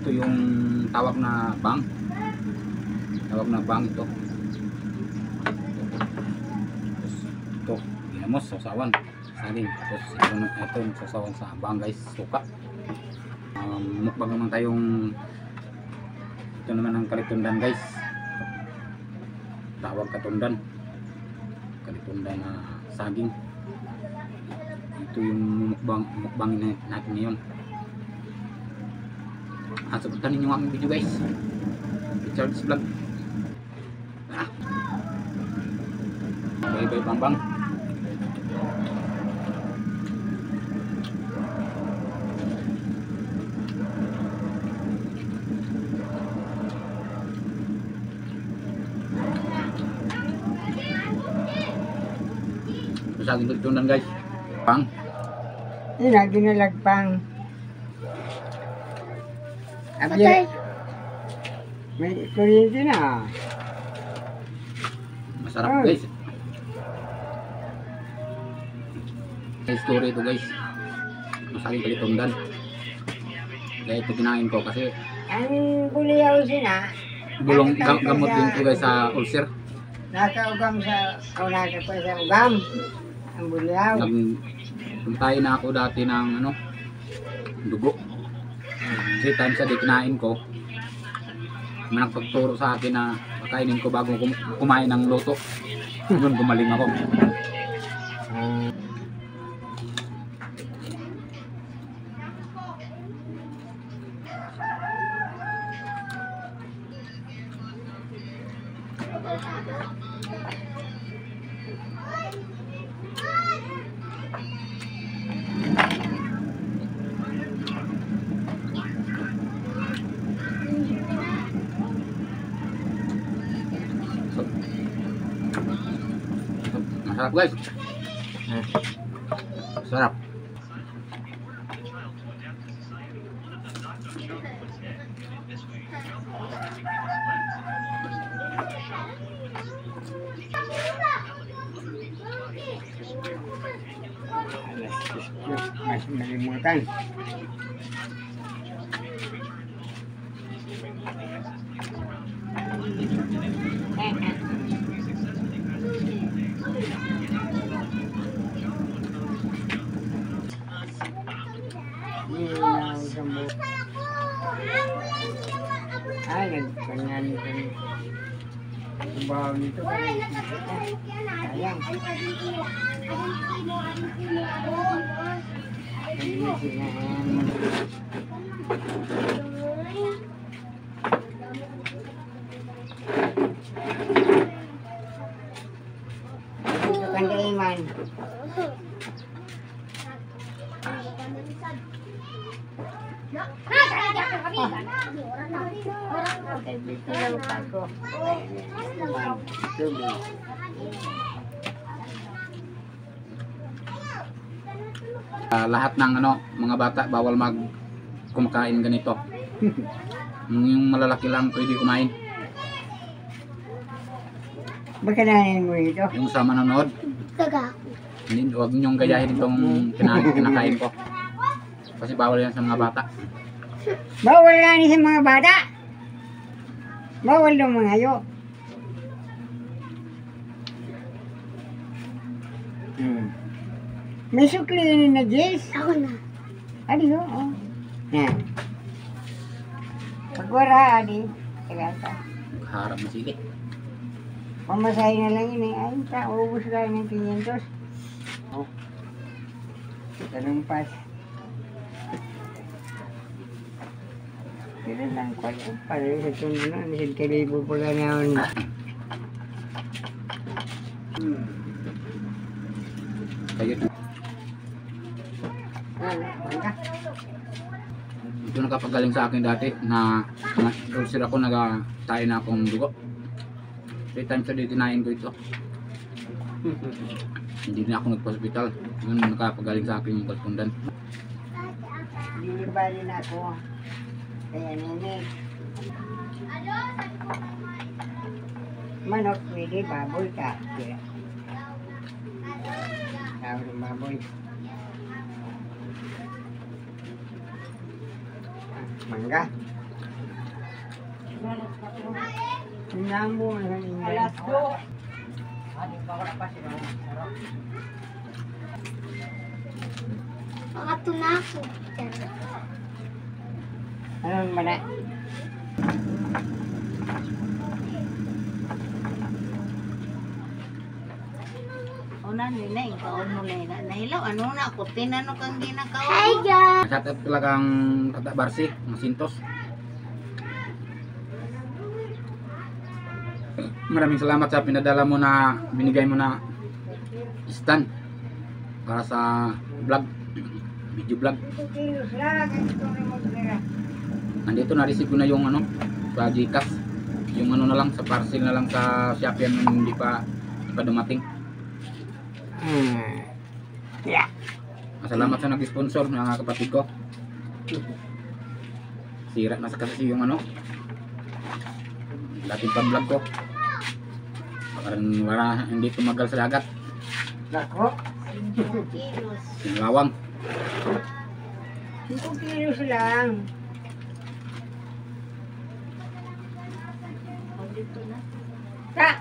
Ito yung tawag na bang. Tawag na bang ito. Ito, ginamos, sausawan. Saging. Tapos ito yung sausawan sa bang guys, suka. Mukbang naman tayong ito naman ang kalitundan guys. Tawag katundan. Kalitundan na saging. Ito yung mukbangin natin ngayon. Supportan ninyo ang video guys. Richard's Vlog. Bye bye bang. Saging kalitundan guys. Pang. Ina ginalagpang. Patay. May kuryente na. Masarap guys. May story ito guys. Saging kalitundan. Kaya ito kinain ko kasi Ang buliyaw sina. bulong gamot din ito guys sa ulcer. Nakaugam sa nasa pa sa ugam. Ang buliyaw. Nagpuntahin na ako dati ng ano, dugo. 3 times a day kinain ko. May nagpagturo sa akin na pakainin ko bago kumain ng luto. Doon gumaling ako. Masarap guys. Sarap. Mas malimutan. Ay, nagkanyan ito. Bawa nito. Sayang. Ito kan kaiman. Lahat ng ano, mga bata bawal kumakain ganito. Yung malalaki lang pwede kumain. Baka nanin mo ito? Yung sa manonood, hindi, huwag niyong gayahin itong kinakain ko. Kasi bawal yan sa mga bata. Bawal lang sa mga bata. Bawal daw mga ayo. May sukli na Jess. Ako na. Adi ho. Oh. Nah. Pagwara adi. Tagata. Harap na sige. Pamasahin na lang ini. Ay, ubus lang ng 500. Oh. Tanong pas. Kailan lang ko. Pareho sa tundo na. Nisid kalibo pala ngayon. Kayo. Ito nakapagaling sa akin dati na ulcer ako, nagtayo na akong dugo. 3 times a day tinain ko ito. Hindi na ako nagpa-hospital. Yun nakapagaling sa akin yung kalitundan. Hindi ba rin ako. Kaya nene. Manok, pwede, baboy ka. Tawag ng baboy. Mangga. Sinambo na sa ninyo. Alas 2. Makatunako. Ano ba na? Una nila, ikaon mo lang na. Nahilaw, ano na, kutin ano kang ginakaon Hi mo? guys! Shoutout talagang Tata Barsi, ng Sintos. Maraming salamat sa pinadala mo na binigay mo na stand para sa vlog, video vlog. Kilos lang, ito na magdala. Nandito na-receive ko na yung ano sa Gcash, yung ano na lang sa parcel na lang sa Shopee yung hindi pa dumating. Yeah. Salamat sa nag-sponsor mga kapatid ko. Sira na sa kasi yung ano dating pang-vlog ko. Parang wala, hindi tumagal sa dagat. Nako, 5 kilos. Yung lawang. 5 kilos lang. O, dito na. Ka!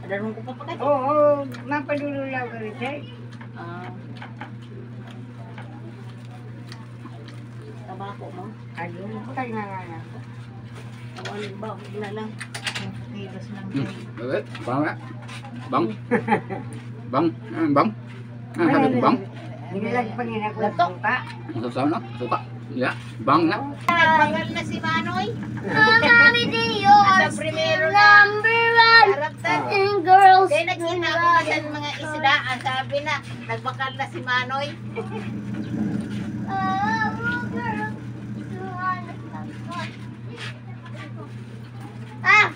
Adarong ko pa pa kayo. Oo, mapadululaw ka rin sir. Ah. Tabako mo. Ayun, patay nga nga na. Tawalin ba? Wala lang. 5 kilos lang. Okay, bang nga. Bang. Bang. Bang. Sabi ko bang. Nilagpangin ako Lato. sa suka. Ang sasaw na. Suka. Yeah. Bang na. Nagbagal na si Manoy. Mami Dio Sa is primero na. number one Sarap ta. in girls. Kaya nagkita ko na sa mga isda. Ang sabi na, nagbakal na si Manoy. Ah!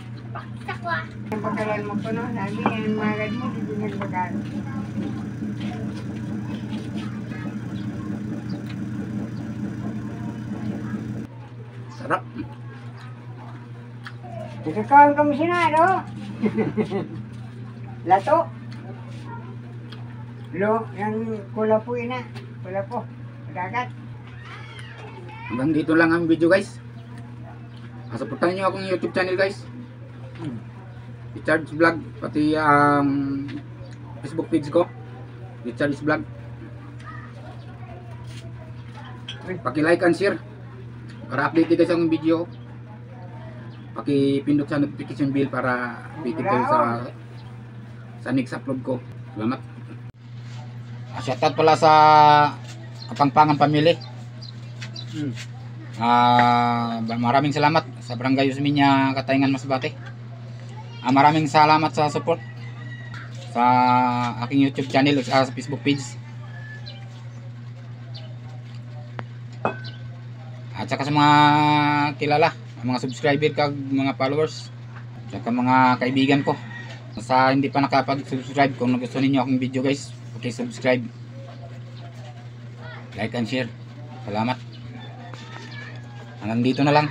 Takwa. Ang pagkalan mo ko no, lagi yan magad mo, hindi yan pagkalan. Sarap. Nakakaon kami sinado. Lato. Lo, yang kula po ina. Kula po. Dagat. Hanggang dito lang ang video guys. Supportahan nyo akong YouTube channel guys. Richard's Vlog. Pati ang Facebook page ko. Richard's Vlog. Paki-like and share. Para update kayo sa akong video. Paki-pindot sa notification bell para update kayo sa next upload ko. Salamat. Shoutout pala sa Kapangpangan Family. Maraming salamat sa Barangay Usminya, Katayngan, Masbate. Maraming salamat sa support sa aking YouTube channel at sa Facebook page. At saka sa mga kilala, mga subscriber kag mga followers, at saka mga kaibigan ko. Sa hindi pa nakapag-subscribe, kung gusto ninyo akong video guys, subscribe, like and share. Salamat. Hanggang dito na lang.